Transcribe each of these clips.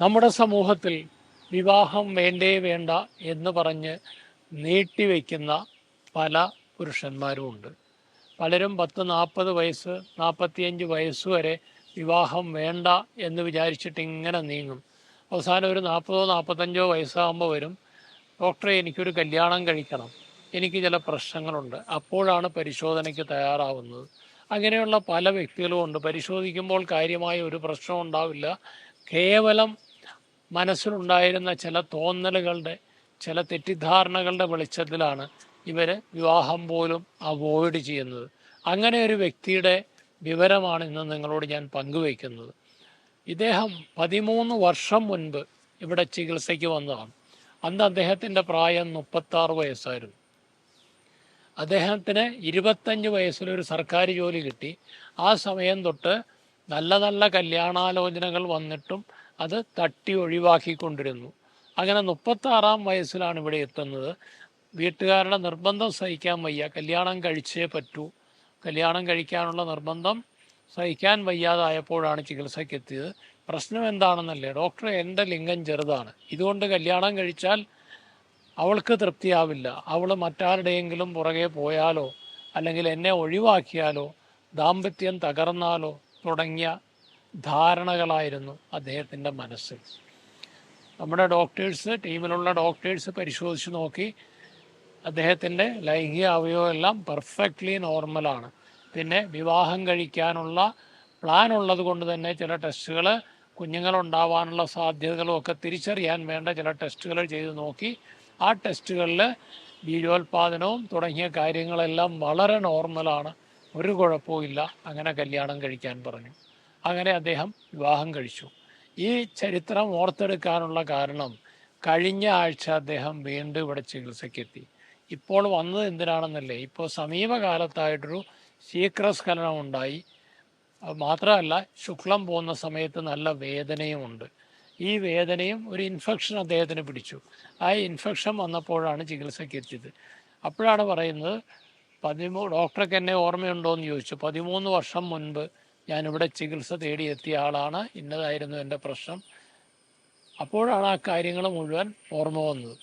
നമ്മുടെ സമൂഹത്തിൽ വിവാഹം വേണ്ടേ വേണ്ട എന്ന് പറഞ്ഞ് നീട്ടിവെക്കുന്ന പല പുരുഷന്മാരുമുണ്ട്. പലരും 10-40 വയസ്സ് 45 വയസ്സ് വരെ വിവാഹം വേണ്ട എന്ന് വിചാരിച്ചിട്ട് ഇങ്ങനെ നീങ്ങും. അവസാനം ഒരു 40-45 വയസ്സാകുമ്പോൾ വരും, ഡോക്ടറെ എനിക്കൊരു കല്യാണം കഴിക്കണം, എനിക്ക് ചില പ്രശ്നങ്ങളുണ്ട്. അപ്പോഴാണ് പരിശോധനയ്ക്ക് തയ്യാറാവുന്നത്. അങ്ങനെയുള്ള പല വ്യക്തികളും ഉണ്ട്. പരിശോധിക്കുമ്പോൾ കാര്യമായ ഒരു പ്രശ്നം ഉണ്ടാവില്ല. കേവലം മനസ്സിലുണ്ടായിരുന്ന ചില തോന്നലുകളുടെ, ചില തെറ്റിദ്ധാരണകളുടെ വെളിച്ചത്തിലാണ് ഇവർ വിവാഹം പോലും അവോയ്ഡ് ചെയ്യുന്നത്. അങ്ങനെ ഒരു വ്യക്തിയുടെ വിവരമാണ് ഇന്ന് നിങ്ങളോട് ഞാൻ പങ്കുവയ്ക്കുന്നത്. ഇദ്ദേഹം 13 വർഷം മുൻപ് ഇവിടെ ചികിത്സയ്ക്ക് വന്നതാണ്. അന്ന് അദ്ദേഹത്തിൻ്റെ പ്രായം 36 വയസ്സായിരുന്നു. അദ്ദേഹത്തിന് 25 വയസ്സിലൊരു സർക്കാർ ജോലി കിട്ടി. ആ സമയം തൊട്ട് നല്ല നല്ല കല്യാണാലോചനകൾ വന്നിട്ടും അത് തട്ടി ഒഴിവാക്കിക്കൊണ്ടിരുന്നു. അങ്ങനെ 36-ാം വയസ്സിലാണ് ഇവിടെ എത്തുന്നത്. വീട്ടുകാരുടെ നിർബന്ധം സഹിക്കാൻ വയ്യ, കല്യാണം കഴിച്ചേ പറ്റൂ. കല്യാണം കഴിക്കാനുള്ള നിർബന്ധം സഹിക്കാൻ വയ്യാതായപ്പോഴാണ് ചികിത്സയ്ക്ക് എത്തിയത്. പ്രശ്നം എന്താണെന്നല്ലേ, ഡോക്ടറെ എൻ്റെ ലിംഗം ചെറുതാണ്, ഇതുകൊണ്ട് കല്യാണം കഴിച്ചാൽ അവൾക്ക് തൃപ്തിയാവില്ല, അവൾ മറ്റാരുടെയെങ്കിലും പുറകെ പോയാലോ അല്ലെങ്കിൽ എന്നെ ഒഴിവാക്കിയാലോ ദാമ്പത്യം തകർന്നാലോ തുടങ്ങിയ ധാരണകളായിരുന്നു അദ്ദേഹത്തിൻ്റെ മനസ്സിൽ. നമ്മുടെ ടീമിലുള്ള ഡോക്ടേഴ്സ് പരിശോധിച്ച് നോക്കി, അദ്ദേഹത്തിൻ്റെ ലൈംഗിക അവയവമെല്ലാം പെർഫെക്റ്റ്ലി നോർമലാണ്. പിന്നെ വിവാഹം കഴിക്കാനുള്ള പ്ലാൻ ഉള്ളത് കൊണ്ട് തന്നെ ചില ടെസ്റ്റുകൾ, കുഞ്ഞുങ്ങളുണ്ടാവാനുള്ള സാധ്യതകളും ഒക്കെ തിരിച്ചറിയാൻ വേണ്ട ചില ടെസ്റ്റുകൾ ചെയ്ത് നോക്കി. ആ ടെസ്റ്റുകളിൽ ബീജോത്പാദനവും തുടങ്ങിയ കാര്യങ്ങളെല്ലാം വളരെ നോർമലാണ്, ഒരു കുഴപ്പമില്ല. അങ്ങനെ കല്യാണം കഴിക്കാൻ പറഞ്ഞു. അങ്ങനെ അദ്ദേഹം വിവാഹം കഴിച്ചു. ഈ ചരിത്രം ഓർത്തെടുക്കാനുള്ള കാരണം, കഴിഞ്ഞ ആഴ്ച അദ്ദേഹം വീണ്ടും ഇവിടെ ചികിത്സയ്ക്കെത്തി. ഇപ്പോൾ വന്നത് എന്തിനാണെന്നല്ലേ, ഇപ്പോൾ സമീപകാലത്തായിട്ടൊരു ശീഘ്രസ്ഖലനം ഉണ്ടായി. മാത്രമല്ല, ശുക്ലം പോകുന്ന സമയത്ത് നല്ല വേദനയുമുണ്ട്. ഈ വേദനയും ഒരു ഇൻഫെക്ഷൻ അദ്ദേഹത്തിന് പിടിച്ചു. ആ ഇൻഫെക്ഷൻ വന്നപ്പോഴാണ് ചികിത്സയ്ക്ക് എത്തിയത്. അപ്പോഴാണ് പറയുന്നത്, ഡോക്ടർക്ക് എന്നെ ഓർമ്മയുണ്ടോ എന്ന് ചോദിച്ചു. 13 വർഷം മുൻപ് ഞാനിവിടെ ചികിത്സ തേടിയെത്തിയ ആളാണ്, ഇന്നതായിരുന്നു എൻ്റെ പ്രശ്നം. അപ്പോഴാണ് ആ കാര്യങ്ങൾ മുഴുവൻ ഓർമ്മ വന്നത്.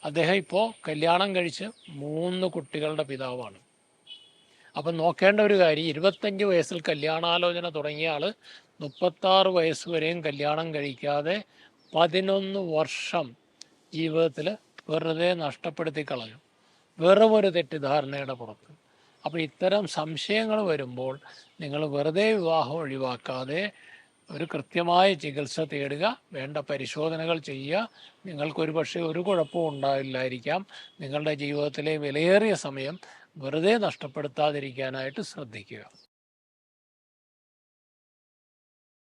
അദ്ദേഹം ഇപ്പോൾ കല്യാണം കഴിച്ച് 3 കുട്ടികളുടെ പിതാവാണ്. അപ്പം നോക്കേണ്ട ഒരു കാര്യം, 25 വയസ്സിൽ കല്യാണാലോചന തുടങ്ങിയ ആൾ 36 വയസ്സ് വരെയും കല്യാണം കഴിക്കാതെ 11 വർഷം ജീവിതത്തിൽ വെറുതെ നഷ്ടപ്പെടുത്തി കളഞ്ഞു, വെറും ഒരു തെറ്റിദ്ധാരണയുടെ പുറത്ത്. അപ്പോൾ ഇത്തരം സംശയങ്ങൾ വരുമ്പോൾ നിങ്ങൾ വെറുതെ വിവാഹം ഒഴിവാക്കാതെ ഒരു കൃത്യമായ ചികിത്സ തേടുക, വേണ്ട പരിശോധനകൾ ചെയ്യുക. നിങ്ങൾക്കൊരു പക്ഷേ ഒരു കുഴപ്പവും ഉണ്ടാവില്ലായിരിക്കാം. നിങ്ങളുടെ ജീവിതത്തിലെ വിലയേറിയ സമയം വെറുതെ നഷ്ടപ്പെടുത്താതിരിക്കാനായിട്ട് ശ്രദ്ധിക്കുക.